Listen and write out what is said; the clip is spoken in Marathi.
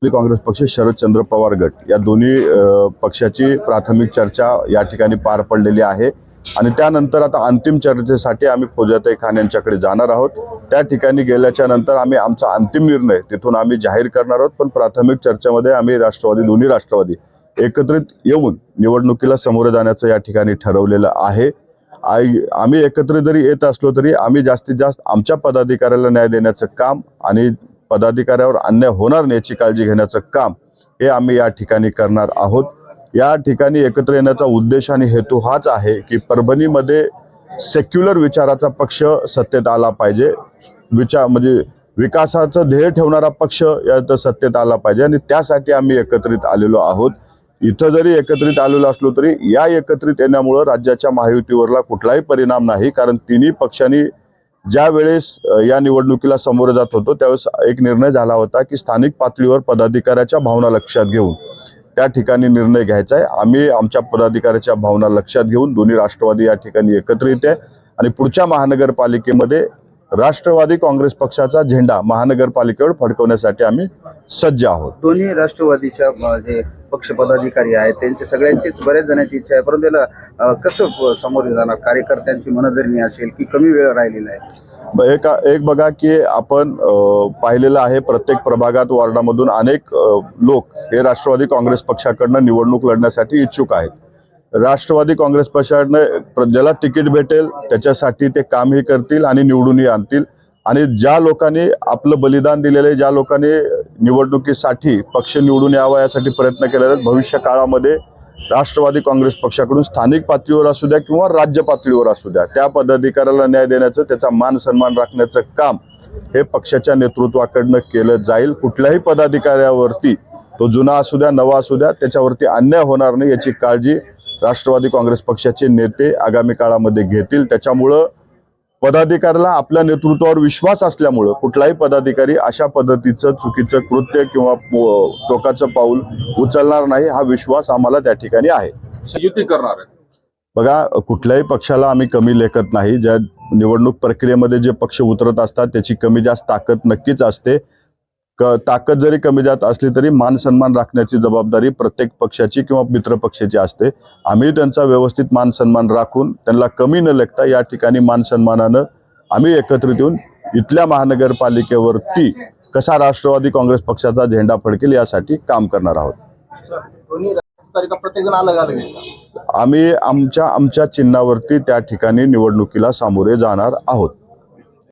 काँग्रेस पक्ष, शरदचंद्र पवार गट या दोन्ही पक्षाची प्राथमिक चर्चा या ठिकाणी पार पडलेली आहे आणि त्यानंतर आता अंतिम चर्चेसाठी आम्ही फौजियाताई खान यांच्याकडे जाणार आहोत। त्या ठिकाणी गेल्याच्या नंतर आम्ही आमचा अंतिम निर्णय तिथून आम्ही जाहीर करणार आहोत। पण प्राथमिक चर्चेमध्ये आम्ही दोन्ही राष्ट्रवादी एकत्रित येऊन निवडणुकीला सामोरे जाण्याचं या ठिकाणी ठरवलेलं आहे। आम्ही एकत्रित जरी येत असलो तरी आम्ही जास्तीत जास्त आमच्या पदाधिकाऱ्याला न्याय देण्याचं काम आणि पदाधिकाऱ्यावर अन्याय होणार नाही याची काळजी घेण्याचं काम हे आम्ही या ठिकाणी करणार आहोत। या ठिकाणी एकत्र येण्याचा उद्देश आणि हेतू हाच आहे की परभणीमध्ये सेक्युलर विचाराचा पक्ष सत्तेत आला पाहिजे, म्हणजे विकासाचं ध्येय ठेवणारा पक्ष यात सत्तेत आला पाहिजे आणि त्यासाठी आम्ही एकत्रित आलेलो आहोत। इथं जरी एकत्रित आलेलो असलो तरी या एकत्रित येण्यामुळे राज्याच्या महायुतीवरला कुठलाही परिणाम नाही, कारण तिन्ही पक्षांनी ज्या वेळेस या निवडणुकीला सामोरे जात होतो त्यावेळेस एक निर्णय झाला होता की स्थानिक पातळीवर पदाधिकाऱ्याच्या भावना लक्षात घेऊन त्या ठिकाणी निर्णय घ्यायचा आहे। आम्ही आमच्या पदाधिकाऱ्याच्या भावना लक्षात घेऊन दोन्ही राष्ट्रवादी या ठिकाणी एकत्रित आहे आणि पुढच्या महानगरपालिकेमध्ये राष्ट्रवादी काँग्रेस पक्षाचा झेंडा महानगरपालिकेवर फडकवण्यासाठी आम्ही सज्ज आहोत। दोन्ही राष्ट्रवादीच्या जे पक्ष पदाधिकारी आहेत त्यांचे सगळ्यांचीच बऱ्याच जणांची इच्छा आहे, परंतु त्याला कसं सामोरे जाणार? कार्यकर्त्यांची मनधरणी असेल की कमी वेळ राहिलेला आहे? एक बघा की आपण पाहिलेलं आहे प्रत्येक प्रभागात वार्डामधून अनेक लोक हे राष्ट्रवादी काँग्रेस पक्षाकडनं निवडणूक लढण्यासाठी इच्छुक आहेत। राष्ट्रवादी काँग्रेस पक्षाकडनं ज्याला तिकीट भेटेल त्याच्यासाठी ते कामही करतील आणि निवडूनही आणतील आणि ज्या लोकांनी आपलं बलिदान दिलेले, ज्या लोकांनी निवडणुकीसाठी पक्ष निवडून यावा यासाठी प्रयत्न केलेले आहेत, भविष्य काळामध्ये राष्ट्रवादी काँग्रेस पक्षाकडून स्थानिक पातळीवर असू द्या किंवा राज्य पातळीवर असू द्या त्या पदाधिकाऱ्याला न्याय देण्याचं, त्याचा मान सन्मान राखण्याचं काम हे पक्षाच्या नेतृत्वाकडनं केलं जाईल। कुठल्याही पदाधिकाऱ्यावरती तो जुना असू द्या नवा असू द्या त्याच्यावरती अन्याय होणार नाही याची काळजी राष्ट्रवादी काँग्रेस पक्षाचे नेते आगामी काळामध्ये घेतील। त्याच्यामुळं पदाधिकाऱ्याला आपल्या नेतृत्वावर विश्वास असल्यामुळं कुठलाही पदाधिकारी अशा पद्धतीचं चुकीचं कृत्य किंवा टोकाचं पाऊल उचलणार नाही हा विश्वास आम्हाला त्या ठिकाणी आहे। युती करणार आहे बघा, कुठल्याही पक्षाला आम्ही कमी लेखत नाही। ज्या निवडणूक प्रक्रियेमध्ये जे पक्ष उतरत असतात त्याची कमी जास्त ताकद नक्कीच असते। ताकद जरी कमी जात असली तरी मान सन्मान राखण्याची जबाबदारी प्रत्येक पक्षाची किंवा मित्र पक्षाची असते। आम्ही त्यांचा व्यवस्थित मान सन्मान राखून त्यांना कमी न लेखता या ठिकाणी मान सन्मानानं आम्ही एकत्रित येऊन इथल्या महानगरपालिकेवरती कसा राष्ट्रवादी काँग्रेस पक्षाचा झेंडा फडकेल यासाठी काम करणार आहोत। आम्ही आमच्या चिन्हावरती त्या ठिकाणी निवडणुकीला सामोरे जाणार आहोत।